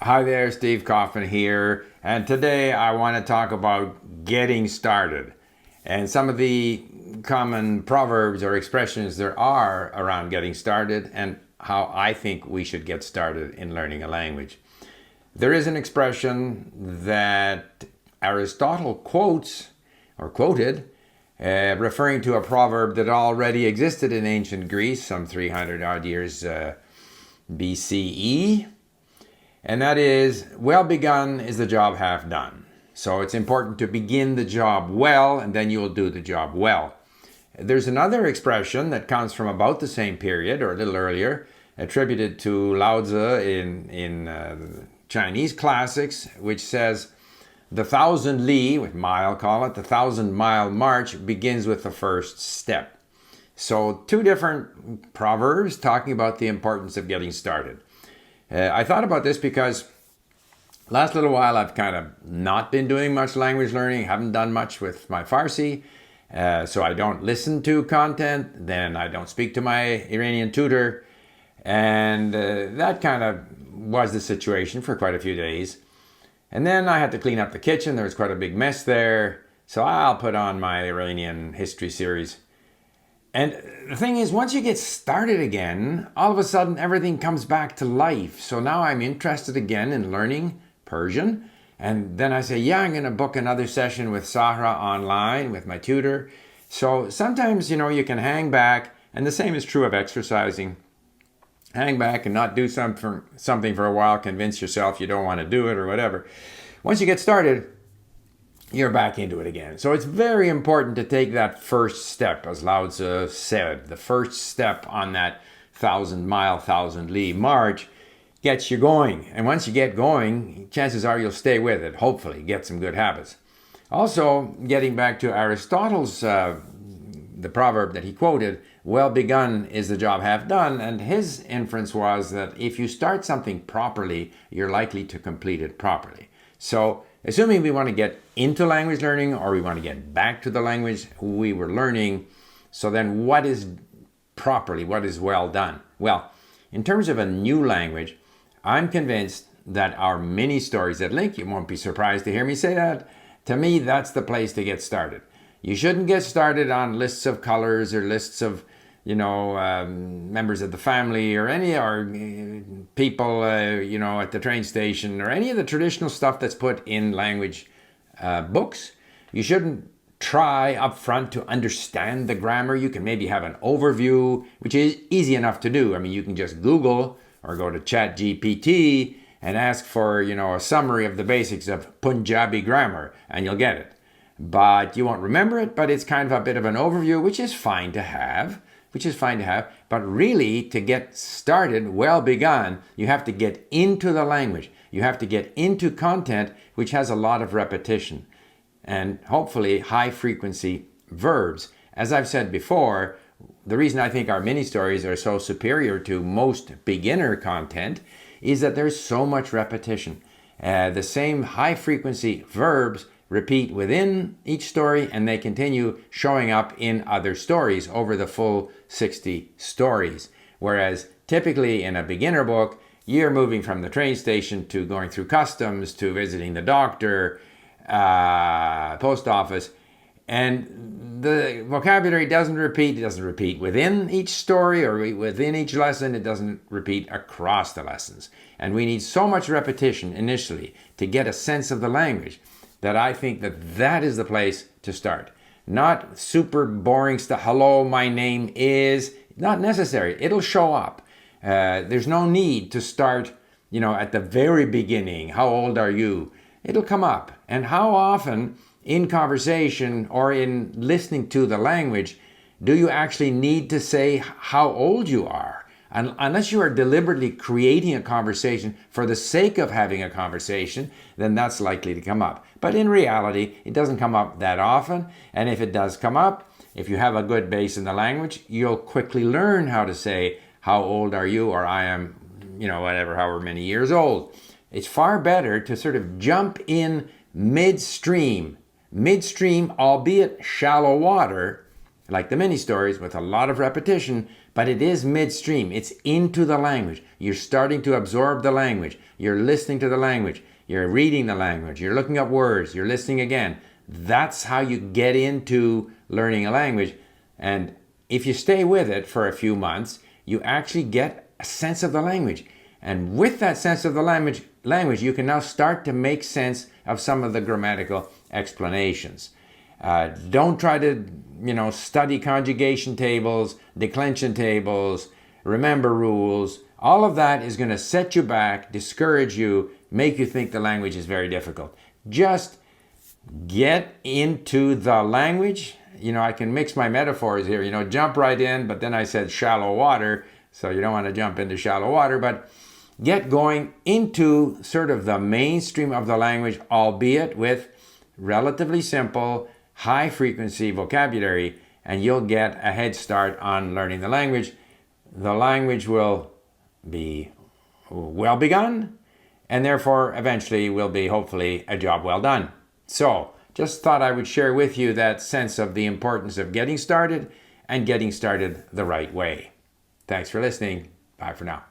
Hi there, Steve Kaufman here, and today I want to talk about getting started and some of the common proverbs or expressions there are around getting started and how I think we should get started in learning a language. There is an expression that Aristotle quotes or quoted, referring to a proverb that already existed in ancient Greece some 300 odd years BCE. And that is, well begun is the job half done. So it's important to begin the job well, and then you will do the job well. There's another expression that comes from about the same period, or a little earlier, attributed to Laozi in Chinese classics, which says, the 1,000 li, with mile call it, the 1,000-mile march begins with the first step. So two different proverbs talking about the importance of getting started. I thought about this because last little while I've kind of not been doing much language learning, haven't done much with my Farsi, so I don't listen to content, then I don't speak to my Iranian tutor, and that kind of was the situation for quite a few days. And then I had to clean up the kitchen, there was quite a big mess there, so I'll put on my Iranian history series. And the thing is, once you get started again, all of a sudden everything comes back to life. So now I'm interested again in learning Persian. And then I say, yeah, I'm going to book another session with Sahra online with my tutor. So sometimes, you can hang back, and the same is true of exercising. Hang back and not do something for a while, convince yourself you don't want to do it or whatever. Once you get started, you're back into it again. So it's very important to take that first step, as Laozi said. The first step on that 1,000-mile, 1,000 li march gets you going. And once you get going, chances are you'll stay with it, hopefully, get some good habits. Also, getting back to Aristotle's, the proverb that he quoted, well begun is the job half done. And his inference was that if you start something properly, you're likely to complete it properly. So, assuming we want to get into language learning or we want to get back to the language we were learning, so then what is properly, what is well done? Well, in terms of a new language, I'm convinced that our mini stories that link, you won't be surprised to hear me say that, to me that's the place to get started. You shouldn't get started on lists of colors or lists of members of the family or people, at the train station or any of the traditional stuff that's put in language books. You shouldn't try up front to understand the grammar. You can maybe have an overview, which is easy enough to do. I mean, you can just Google or go to ChatGPT and ask for, a summary of the basics of Punjabi grammar, and you'll get it. But you won't remember it, but it's kind of a bit of an overview, which is fine to have. But really, to get started, well begun, you have to get into the language. You have to get into content which has a lot of repetition and hopefully high frequency verbs. As I've said before, the reason I think our mini stories are so superior to most beginner content is that there's so much repetition. The same high frequency verbs repeat within each story, and they continue showing up in other stories over the full 60 stories. Whereas typically in a beginner book, you're moving from the train station to going through customs to visiting the doctor, post office, and the vocabulary doesn't repeat. It doesn't repeat within each story or within each lesson. It doesn't repeat across the lessons. And we need so much repetition initially to get a sense of the language that I think that is the place to start. Not super boring stuff. Hello, my name is. Not necessary. It'll show up. There's no need to start, at the very beginning. How old are you? It'll come up. And how often in conversation or in listening to the language do you actually need to say how old you are? Unless you are deliberately creating a conversation for the sake of having a conversation, then that's likely to come up. But in reality, it doesn't come up that often. And if it does come up, if you have a good base in the language, you'll quickly learn how to say, how old are you? Or I am, however many years old. It's far better to sort of jump in midstream, albeit shallow water, like the mini stories with a lot of repetition, but it is midstream. It's into the language. You're starting to absorb the language. You're listening to the language. You're reading the language. You're looking up words. You're listening again. That's how you get into learning a language. And if you stay with it for a few months, you actually get a sense of the language. And with that sense of the language, you can now start to make sense of some of the grammatical explanations. Don't try to, study conjugation tables, declension tables, remember rules. All of that is going to set you back, discourage you, make you think the language is very difficult. Just get into the language. I can mix my metaphors here, jump right in, but then I said shallow water, so you don't want to jump into shallow water, but get going into sort of the mainstream of the language, albeit with relatively simple, high frequency vocabulary, and you'll get a head start on learning the language. The language will be well begun, and therefore eventually will be hopefully a job well done. So just thought I would share with you that sense of the importance of getting started and getting started the right way. Thanks for listening. Bye for now.